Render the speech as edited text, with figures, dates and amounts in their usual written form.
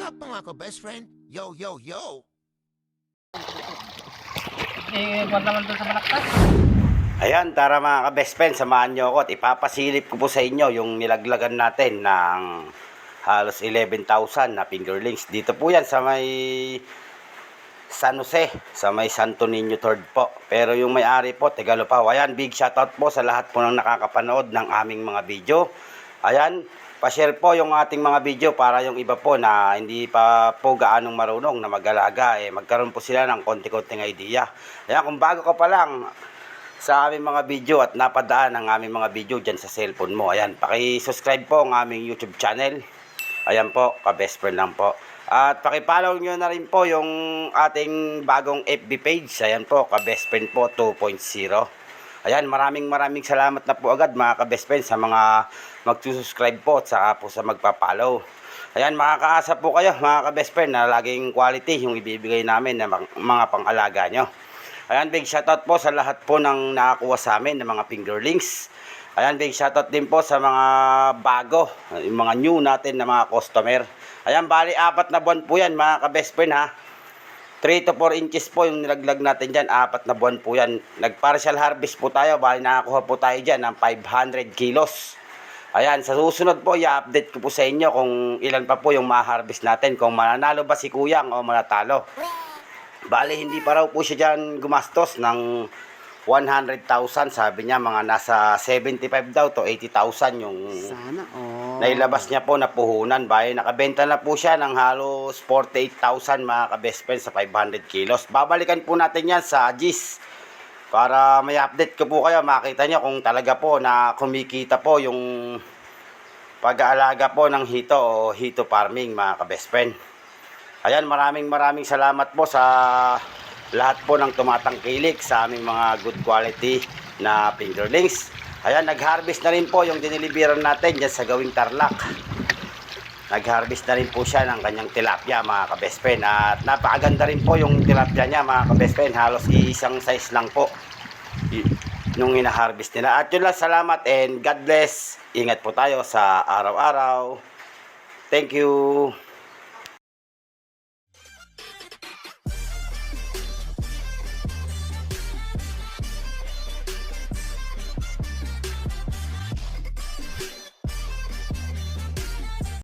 up mga ka-best friend? Yo, yo, yo! Buwan naman doon sa malaktas. Ayan, tara mga ka-best friend, samahan nyo ako at ipapasilip ko po sa inyo yung nilaglagan natin ng halos 11,000 na fingerlings. Dito po yan sa may San Jose, sa may Santo Niño 3rd po. Pero yung may-ari po, Tagalopaw. Ayan, big shoutout po sa lahat po ng nakakapanood ng aming mga video. Ayan, pa-share po yung ating mga video para yung iba po na hindi pa po gaanong marunong na mag-alaga, magkaroon po sila ng konti-konting idea. Ayan, kung bago ka pa lang sa aming mga video at napadaan ang aming mga video dyan sa cellphone mo, ayan, paki-subscribe po ang aming YouTube channel. Ayan po, ka-best friend lang po. At paki-follow nyo na rin po yung ating bagong FB page. Ayan po, ka-best friend po 2.0. Ayan, maraming salamat na po agad mga ka-best friend sa mga magsusubscribe po at saka po sa magpa-follow. Ayan, makakaasa po kayo mga ka-best friend na laging quality yung ibibigay namin na mga pang-alaga nyo. Ayan, big shoutout po sa lahat po ng nakakuha sa amin ng mga fingerlings. Ayan, big shoutout din po sa mga bago, yung mga new natin na mga customer. Ayan, bali 4 na buwan po yan mga ka-best friend ha. 3 to 4 inches po yung nilaglag natin dyan, 4 na buwan po yan. Nag-partial harvest po tayo, bali nakakuha po tayo dyan ng 500 kilos. Ayan, sa susunod po, i-update ko po sa inyo kung ilan pa po yung ma-harvest natin, kung mananalo ba si Kuyang o manatalo. Bali, hindi pa raw po siya dyan gumastos ng 100,000. Sabi niya, mga nasa 75 daw to 80,000 yung Sana, nailabas niya po na puhunan. Bali, nakabenta na po siya ng halos 48,000 mga ka-best friend sa 500 kilos. Babalikan po natin yan sa GIS para may update ko po kayo. Makita niyo kung talaga po na kumikita po yung pag-aalaga po ng hito o hito farming mga ka-best friend. Ayan, maraming salamat po sa lahat po ng tumatangkilik sa aming mga good quality na fingerlings. Ayan, nag-harvest na rin po yung diniliberan natin dyan sa Gawing Tarlac. Nag-harvest na rin po siya ng kanyang tilapia mga ka-best friend. At napakaganda rin po yung tilapia niya mga ka-best friend. Halos isang size lang po nung ina-harvest nila. At yun lang, salamat and God bless. Ingat po tayo sa araw-araw. Thank you.